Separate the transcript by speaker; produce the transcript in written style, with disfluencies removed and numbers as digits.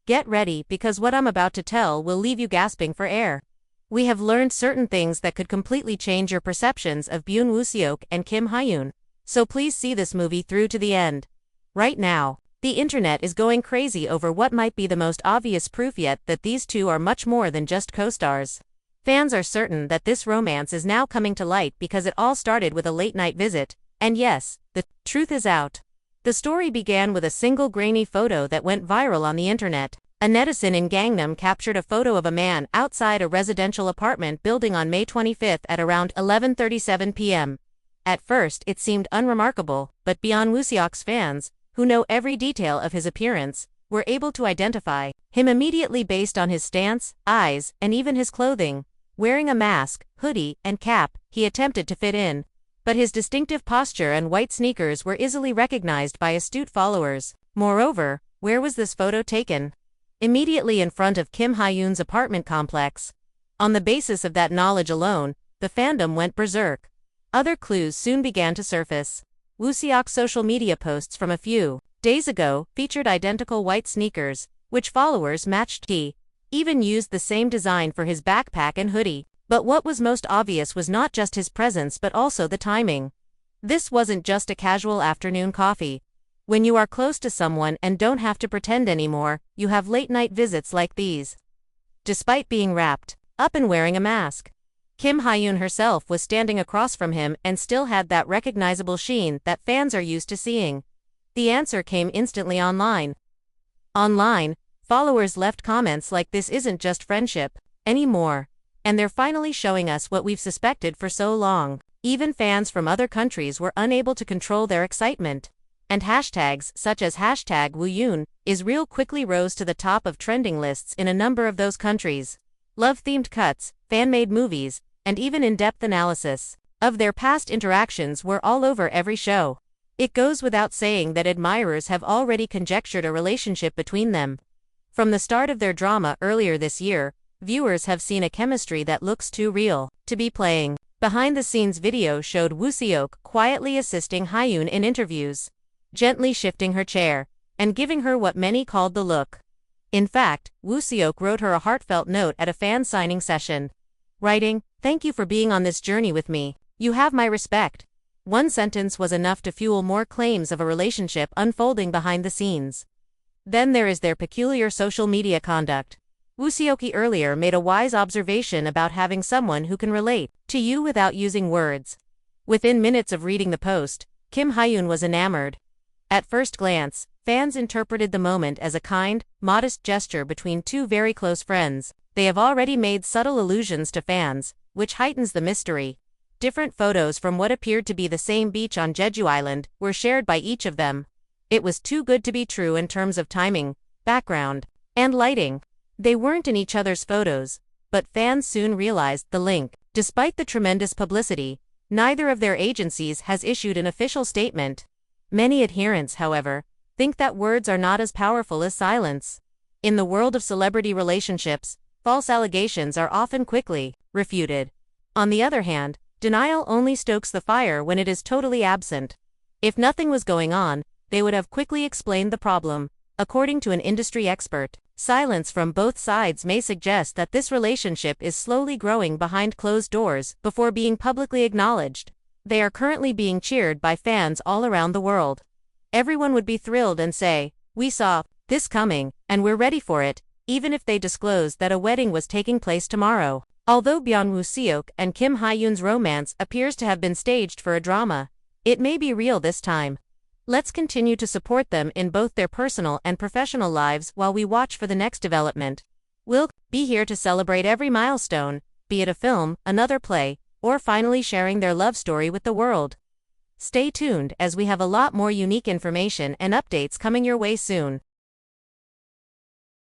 Speaker 1: Get ready because what I'm about to tell will leave you gasping for air. We have learned certain things that could completely change your perceptions of Byun Woo-seok and Kim Hye-yoon. So please see this movie through to the end. Right now, the internet is going crazy over what might be the most obvious proof yet that these two are much more than just co-stars. Fans are certain that this romance is now coming to light because it all started with a late-night visit, and yes, the truth is out. The story began with a single grainy photo that went viral on the internet. A netizen in Gangnam captured a photo of a man outside a residential apartment building on May 25 at around 11:37 p.m. At first it seemed unremarkable, but Byun Woo-seok's fans, who know every detail of his appearance, were able to identify him immediately based on his stance, eyes, and even his clothing. Wearing a mask, hoodie, and cap, he attempted to fit in, but his distinctive posture and white sneakers were easily recognized by astute followers. Moreover, where was this photo taken? Immediately in front of Kim Hye-yoon's apartment complex. On the basis of that knowledge alone, the fandom went berserk. Other clues soon began to surface. Woo-seok's social media posts from a few days ago featured identical white sneakers, which followers matched. He even used the same design for his backpack and hoodie. But what was most obvious was not just his presence but also the timing. This wasn't just a casual afternoon coffee. When you are close to someone and don't have to pretend anymore, you have late-night visits like these. Despite being wrapped up and wearing a mask, Kim Hye-yoon herself was standing across from him and still had that recognizable sheen that fans are used to seeing. The answer came instantly online. Online, followers left comments like "This isn't just friendship anymore. And they're finally showing us what we've suspected for so long." Even fans from other countries were unable to control their excitement. And hashtags such as #WooYoon is real quickly rose to the top of trending lists in a number of those countries. Love-themed cuts, fan-made movies, and even in-depth analysis of their past interactions were all over every show. It goes without saying that admirers have already conjectured a relationship between them. From the start of their drama earlier this year, viewers have seen a chemistry that looks too real to be playing. Behind-the-scenes video showed Woo-seok quietly assisting Hye-yoon in interviews, gently shifting her chair, and giving her what many called the look. In fact, Woo-seok wrote her a heartfelt note at a fan signing session, writing, "Thank you for being on this journey with me. You have my respect." One sentence was enough to fuel more claims of a relationship unfolding behind the scenes. Then there is their peculiar social media conduct. Woo-seok earlier made a wise observation about having someone who can relate to you without using words. Within minutes of reading the post, Kim Hye-yoon was enamored. At first glance, fans interpreted the moment as a kind, modest gesture between two very close friends. They have already made subtle allusions to fans, which heightens the mystery. Different photos from what appeared to be the same beach on Jeju Island were shared by each of them. It was too good to be true in terms of timing, background, and lighting. They weren't in each other's photos, but fans soon realized the link. Despite the tremendous publicity, neither of their agencies has issued an official statement. Many adherents, however, think that words are not as powerful as silence. In the world of celebrity relationships, false allegations are often quickly refuted. On the other hand, denial only stokes the fire when it is totally absent. If nothing was going on, they would have quickly explained the problem. According to an industry expert, silence from both sides may suggest that this relationship is slowly growing behind closed doors before being publicly acknowledged. They are currently being cheered by fans all around the world. Everyone would be thrilled and say, "We saw this coming, and we're ready for it," even if they disclosed that a wedding was taking place tomorrow. Although Byun Woo-seok and Kim Hye-yoon's romance appears to have been staged for a drama, it may be real this time. Let's continue to support them in both their personal and professional lives while we watch for the next development. We'll be here to celebrate every milestone, be it a film, another play, or finally sharing their love story with the world. Stay tuned as we have a lot more unique information and updates coming your way soon.